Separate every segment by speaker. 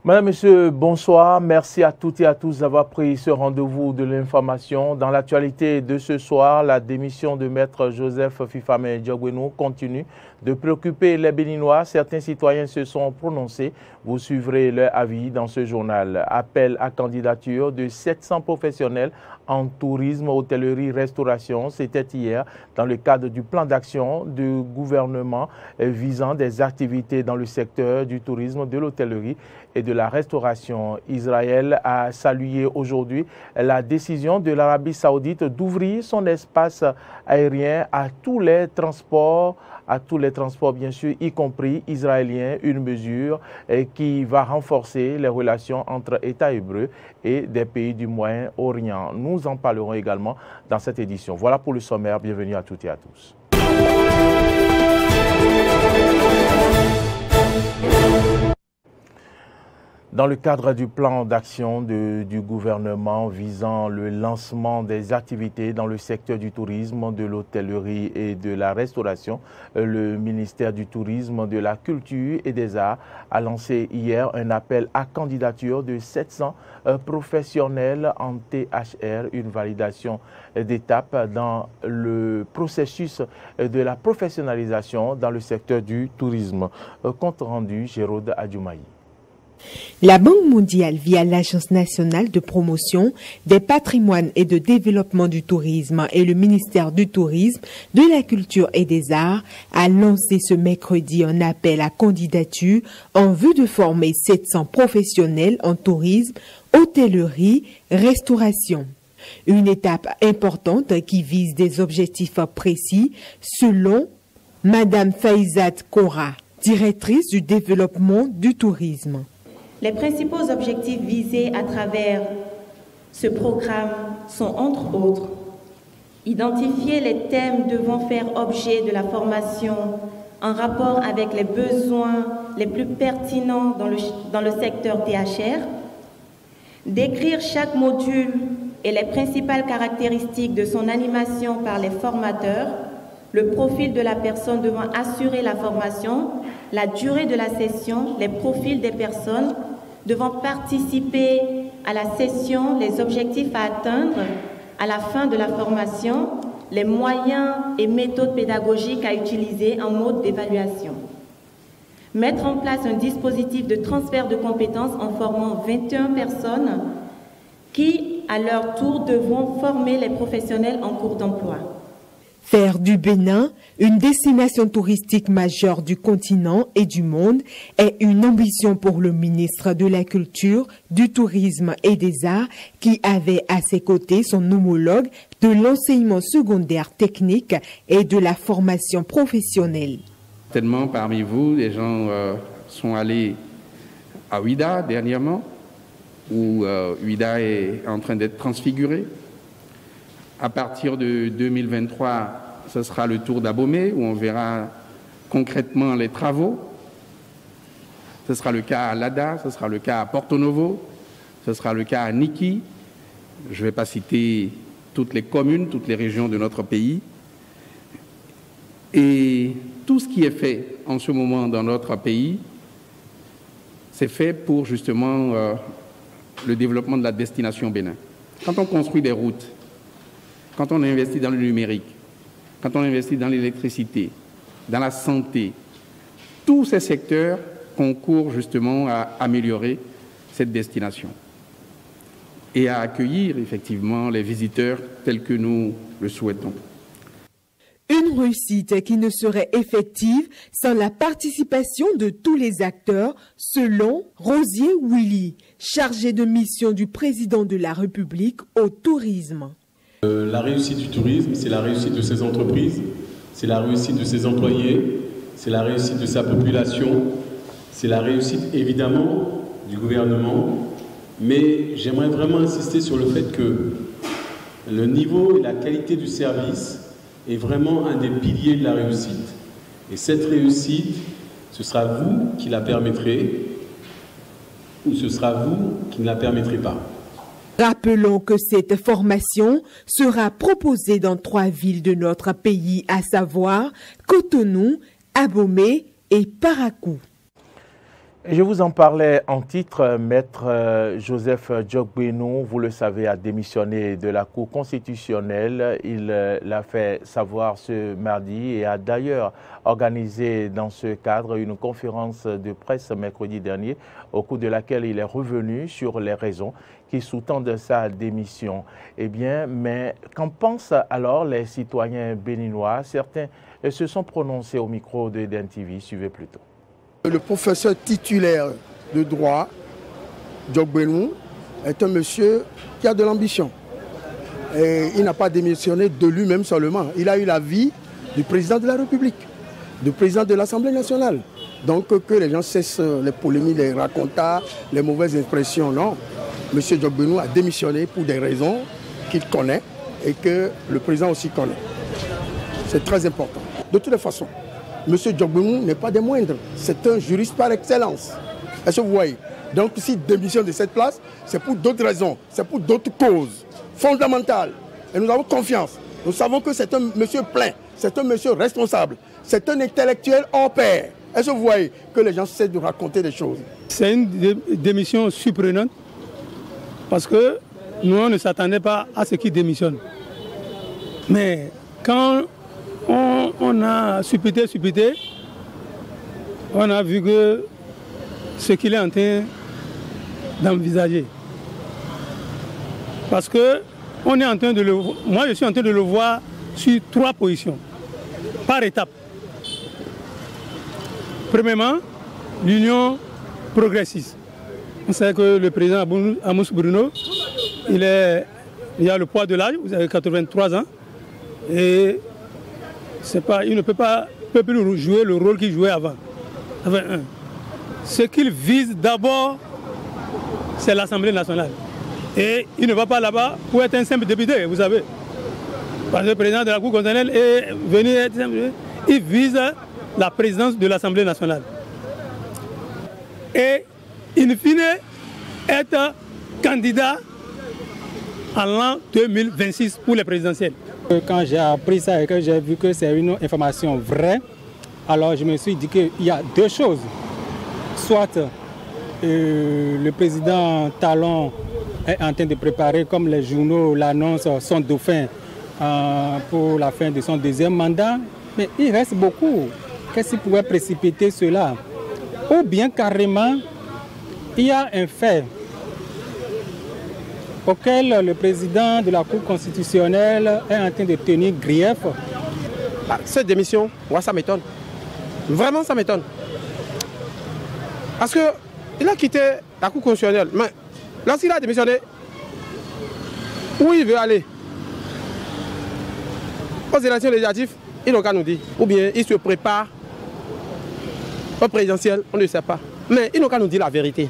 Speaker 1: Madame, Monsieur, bonsoir. Merci à toutes et à tous d'avoir pris ce rendez-vous de l'information. Dans l'actualité de ce soir, la démission de Maître Joseph Fifame Diogwenou continue de préoccuper les Béninois. Certains citoyens se sont prononcés. Vous suivrez leur avis dans ce journal. Appel à candidature de 700 professionnels en tourisme, hôtellerie, restauration. C'était hier dans le cadre du plan d'action du gouvernement visant des activités dans le secteur du tourisme, de l'hôtellerie et de la restauration. Israël a salué aujourd'hui la décision de l'Arabie Saoudite d'ouvrir son espace aérien à tous les transports bien sûr, y compris israéliens, une mesure qui va renforcer les relations entre États hébreux et des pays du Moyen-Orient. Nous en parlerons également dans cette édition. Voilà pour le sommaire. Bienvenue à toutes et à tous. Dans le cadre du plan d'action du gouvernement visant le lancement des activités dans le secteur du tourisme, de l'hôtellerie et de la restauration, le ministère du Tourisme, de la Culture et des Arts a lancé hier un appel à candidature de 700 professionnels en THR, une validation d'étape dans le processus de la professionnalisation dans le secteur du tourisme. Compte rendu, Jérôme Adjoumaï.
Speaker 2: La Banque mondiale, via l'Agence nationale de promotion des patrimoines et de développement du tourisme et le ministère du Tourisme, de la Culture et des Arts, a lancé ce mercredi un appel à candidature en vue de former 700 professionnels en tourisme, hôtellerie, restauration. Une étape importante qui vise des objectifs précis, selon Madame Faïzat Kora, directrice du développement du tourisme.
Speaker 3: Les principaux objectifs visés à travers ce programme sont, entre autres, identifier les thèmes devant faire objet de la formation en rapport avec les besoins les plus pertinents dans le secteur THR, décrire chaque module et les principales caractéristiques de son animation par les formateurs, le profil de la personne devant assurer la formation, la durée de la session, les profils des personnes devant participer à la session, les objectifs à atteindre à la fin de la formation, les moyens et méthodes pédagogiques à utiliser en mode d'évaluation. Mettre en place un dispositif de transfert de compétences en formant 21 personnes qui, à leur tour, devront former les professionnels en cours d'emploi.
Speaker 2: Faire du Bénin une destination touristique majeure du continent et du monde est une ambition pour le ministre de la Culture, du Tourisme et des Arts qui avait à ses côtés son homologue de l'enseignement secondaire technique et de la formation professionnelle.
Speaker 4: Certainement parmi vous, les gens sont allés à Ouida dernièrement, où Ouida est en train d'être transfiguré. À partir de 2023, ce sera le tour d'Abomey, où on verra concrètement les travaux. Ce sera le cas à Lada, ce sera le cas à Porto Novo, ce sera le cas à Niki. Je ne vais pas citer toutes les communes, toutes les régions de notre pays. Et tout ce qui est fait en ce moment dans notre pays, c'est fait pour justement le développement de la destination Bénin. Quand on construit des routes, quand on investit dans le numérique, quand on investit dans l'électricité, dans la santé, tous ces secteurs concourent justement à améliorer cette destination et à accueillir effectivement les visiteurs tels que nous le souhaitons.
Speaker 2: Une réussite qui ne serait effective sans la participation de tous les acteurs, selon Rosier Willy, chargé de mission du président de la République au tourisme.
Speaker 5: La réussite du tourisme, c'est la réussite de ses entreprises, c'est la réussite de ses employés, c'est la réussite de sa population, c'est la réussite évidemment du gouvernement, mais j'aimerais vraiment insister sur le fait que le niveau et la qualité du service est vraiment un des piliers de la réussite. Et cette réussite, ce sera vous qui la permettrez ou ce sera vous qui ne la permettrez pas.
Speaker 2: Rappelons que cette formation sera proposée dans 3 villes de notre pays, à savoir Cotonou, Abomey et Parakou.
Speaker 1: Je vous en parlais en titre, Maître Joseph Djogbenou, vous le savez, a démissionné de la Cour constitutionnelle. Il l'a fait savoir ce mardi et a d'ailleurs organisé dans ce cadre une conférence de presse mercredi dernier, au cours de laquelle il est revenu sur les raisons qui sous-tendent sa démission. Eh bien, mais qu'en pensent alors les citoyens béninois? Certains se sont prononcés au micro de DEN TV. Suivez plutôt.
Speaker 6: Le professeur titulaire de droit, Djogbenou, est un monsieur qui a de l'ambition. Et il n'a pas démissionné de lui-même seulement. Il a eu l'avis du président de la République, du président de l'Assemblée nationale. Donc que les gens cessent les polémiques, les racontats, les mauvaises expressions. Non, monsieur Djogbenou a démissionné pour des raisons qu'il connaît et que le président aussi connaît. C'est très important. De toutes les façons, M. Djogbenou n'est pas des moindres. C'est un juriste par excellence. Est-ce que vous voyez? Donc s'il démissionne de cette place, c'est pour d'autres raisons, c'est pour d'autres causes fondamentales. Et nous avons confiance. Nous savons que c'est un monsieur plein, c'est un monsieur responsable, c'est un intellectuel hors pair. Est-ce que vous voyez que les gens cessent de raconter des choses? C'est une démission surprenante parce que nous, on ne s'attendait pas à ce qu'il démissionne. Mais quand on a supplété, on a vu que ce qu'il est en train d'envisager. Parce que on est en train de moi je suis en train de le voir sur 3 positions, par étapes. Premièrement, l'union progressiste. On sait que le président Amous Bruno, il a le poids de l'âge, vous avez 83 ans, et il ne peut plus jouer le rôle qu'il jouait avant. Ce qu'il vise d'abord, c'est l'Assemblée nationale. Et il ne va pas là-bas pour être un simple député, vous savez. Parce que le président de la Cour constitutionnelle est venu être simple député. Il vise la présidence de l'Assemblée nationale. Et, in fine, être candidat en l'an 2026 pour les présidentielles.
Speaker 7: Quand j'ai appris ça et que j'ai vu que c'est une information vraie, alors je me suis dit qu'il y a 2 choses. Soit le président Talon est en train de préparer, comme les journaux l'annoncent, son dauphin pour la fin de son 2e mandat, mais il reste beaucoup. Qu'est-ce qui pourrait précipiter cela? Ou bien carrément, il y a un fait auquel le président de la Cour constitutionnelle est en train de tenir grief.
Speaker 8: Cette démission, moi ça m'étonne. Vraiment ça m'étonne. Parce qu'il a quitté la Cour constitutionnelle. Mais lorsqu'il a démissionné, où il veut aller? Aux élections législatives, il n'a qu'à nous dire. Ou bien il se prépare au présidentiel, on ne sait pas. Mais il n'a qu'à nous dire la vérité.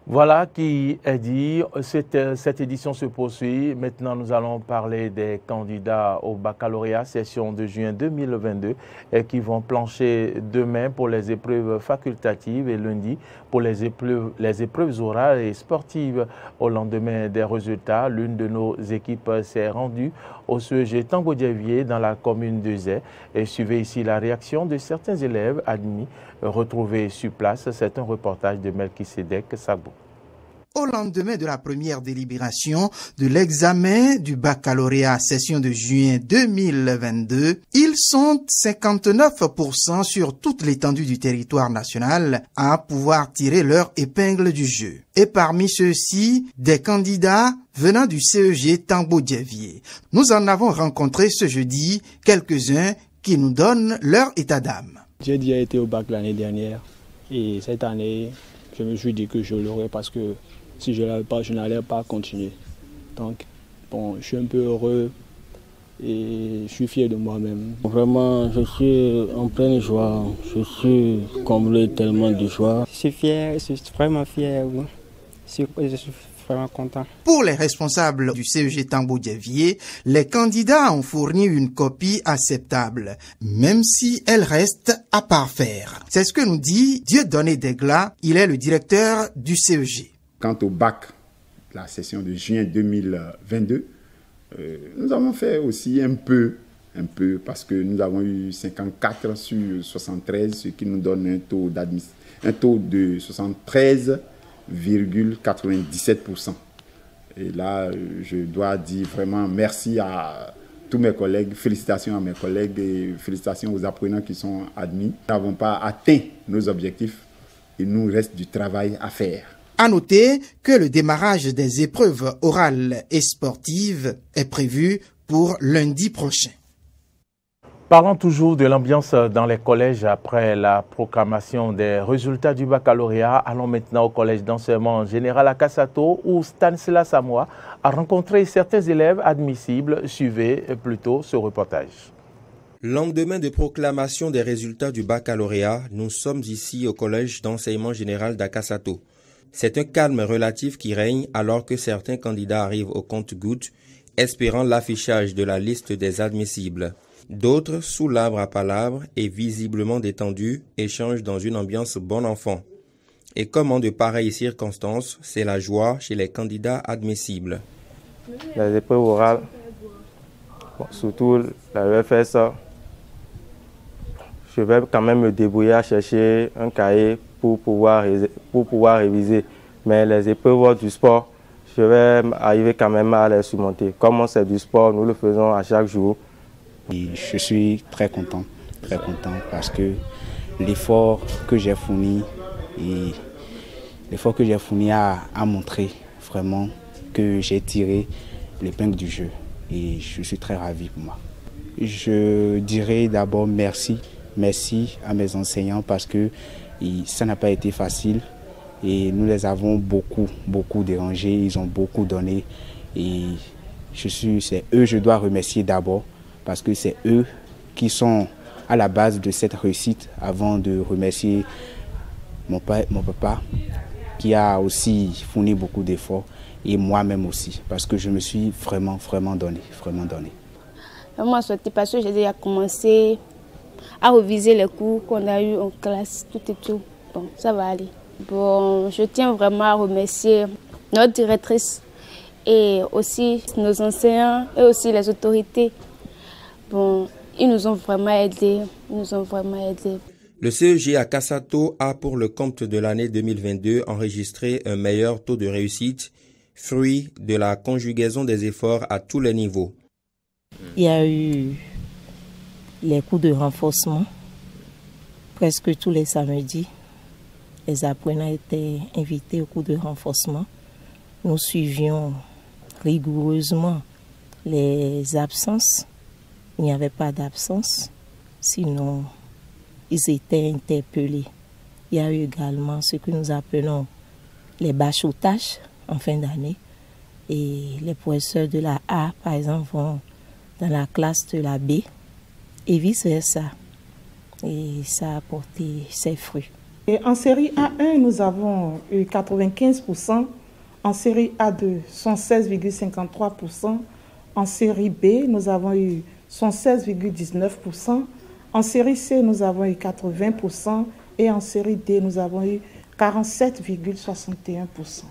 Speaker 1: Voilà qui est dit. Cette édition se poursuit. Maintenant, nous allons parler des candidats au baccalauréat session de juin 2022 et qui vont plancher demain pour les épreuves facultatives et lundi pour les épreuves orales et sportives. Au lendemain des résultats, l'une de nos équipes s'est rendue au CEG Tango-Dievier dans la commune de Zé. Et suivez ici la réaction de certains élèves admis retrouvés sur place. C'est un reportage de Melchisedek Sabou.
Speaker 9: Au lendemain de la première délibération de l'examen du baccalauréat session de juin 2022, ils sont 59% sur toute l'étendue du territoire national à pouvoir tirer leur épingle du jeu. Et parmi ceux-ci, des candidats venant du CEG Tango-Dievier. Nous en avons rencontré ce jeudi quelques-uns qui nous donnent leur état d'âme.
Speaker 10: J'ai déjà été au bac l'année dernière et cette année, je me suis dit que je l'aurais parce que si je ne l'avais pas, je n'allais pas continuer. Donc, bon, je suis un peu heureux et je suis fier de moi-même.
Speaker 11: Vraiment, je suis en pleine joie. Je suis comblé tellement de joie.
Speaker 12: Je suis fier, je suis vraiment fier. Oui. Je suis vraiment content.
Speaker 9: Pour les responsables du CEG Tango-Dievier, les candidats ont fourni une copie acceptable, même si elle reste à parfaire. C'est ce que nous dit Dieudonné Degla, il est le directeur du CEG.
Speaker 13: Quant au bac, la session de juin 2022, nous avons fait aussi un peu un peu parce que nous avons eu 54 sur 73, ce qui nous donne un taux de 73,97%. Et là, je dois dire vraiment merci à tous mes collègues, félicitations à mes collègues et félicitations aux apprenants qui sont admis. Nous n'avons pas atteint nos objectifs. Il nous reste du travail à faire.
Speaker 9: À noter que le démarrage des épreuves orales et sportives est prévu pour lundi prochain.
Speaker 1: Parlons toujours de l'ambiance dans les collèges après la proclamation des résultats du baccalauréat. Allons maintenant au collège d'enseignement général à Kassato où Stanislas Samoa a rencontré certains élèves admissibles. Suivez plutôt ce reportage.
Speaker 14: Lendemain de proclamation des résultats du baccalauréat, nous sommes ici au collège d'enseignement général d'Akassato. C'est un calme relatif qui règne alors que certains candidats arrivent au compte-gouttes, espérant l'affichage de la liste des admissibles. D'autres, sous l'arbre à palabres et visiblement détendus, échangent dans une ambiance bon enfant. Et comme en de pareilles circonstances, c'est la joie chez les candidats admissibles.
Speaker 12: Les épreuves orales, surtout la EFS, je vais quand même me débrouiller à chercher un cahier pour pouvoir réviser. Mais les épreuves du sport, je vais arriver quand même à les surmonter. Comme c'est du sport, nous le faisons à chaque jour.
Speaker 15: Et je suis très content parce que l'effort que j'ai fourni a montré vraiment que j'ai tiré l'épingle du jeu et je suis très ravi pour moi. Je dirais d'abord merci à mes enseignants parce que ça n'a pas été facile et nous les avons beaucoup dérangés, ils ont beaucoup donné et c'est eux que je dois remercier d'abord. Parce que c'est eux qui sont à la base de cette réussite avant de remercier mon papa qui a aussi fourni beaucoup d'efforts et moi-même aussi parce que je me suis vraiment donné.
Speaker 16: Moi, c'était parce que j'ai déjà commencé à réviser les cours qu'on a eu en classe, tout et tout. Bon, ça va aller. Bon, je tiens vraiment à remercier notre directrice et aussi nos enseignants et aussi les autorités. Bon, ils nous ont vraiment aidés.
Speaker 14: Le CEG à Kassato a pour le compte de l'année 2022 enregistré un meilleur taux de réussite, fruit de la conjugaison des efforts à tous les niveaux.
Speaker 17: Il y a eu les cours de renforcement, presque tous les samedis. Les apprenants étaient invités aux cours de renforcement. Nous suivions rigoureusement les absences. Il n'y avait pas d'absence, sinon ils étaient interpellés. Il y a eu également ce que nous appelons les bachotages en fin d'année. Et les professeurs de la A, par exemple, vont dans la classe de la B et vice-versa. Et ça a porté ses fruits.
Speaker 18: Et en série A1, nous avons eu 95%. En série A2, 116,53%. En série B, nous avons eu 116,19%. En série C, nous avons eu 80%. Et en série D, nous avons eu 47,61%.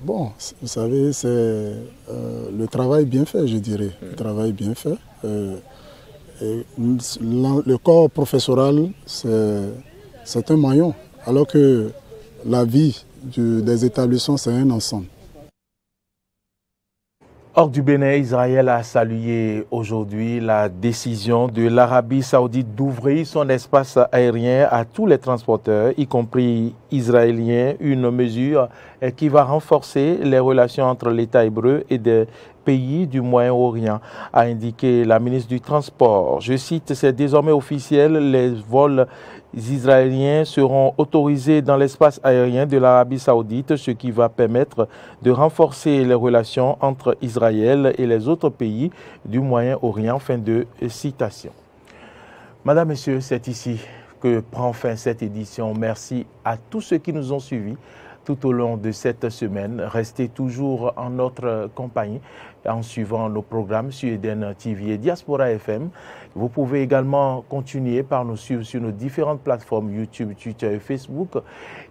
Speaker 19: Bon, vous savez, c'est le travail bien fait, je dirais. Le travail bien fait. Le corps professoral, c'est un maillon, alors que la vie des établissements, c'est un ensemble.
Speaker 1: Hors du Bénin, Israël a salué aujourd'hui la décision de l'Arabie saoudite d'ouvrir son espace aérien à tous les transporteurs, y compris israéliens, une mesure qui va renforcer les relations entre l'État hébreu et des pays du Moyen-Orient, a indiqué la ministre du Transport. Je cite, c'est désormais officiel, les vols israéliens seront autorisés dans l'espace aérien de l'Arabie saoudite, ce qui va permettre de renforcer les relations entre Israël et les autres pays du Moyen-Orient. Fin de citation. Madame, Messieurs, c'est ici que prend fin cette édition. Merci à tous ceux qui nous ont suivis tout au long de cette semaine. Restez toujours en notre compagnie en suivant nos programmes sur Eden TV et Diaspora FM. Vous pouvez également continuer par nous suivre sur nos différentes plateformes YouTube, Twitter et Facebook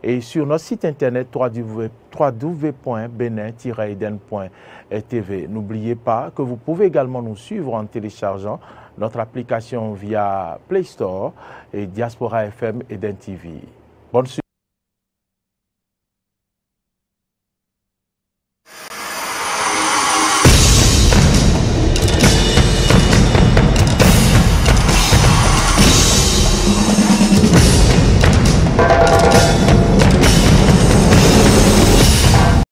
Speaker 1: et sur notre site internet www.benin-eden.tv. N'oubliez pas que vous pouvez également nous suivre en téléchargeant notre application via Play Store et Diaspora FM et DEN TV. Bonne suite.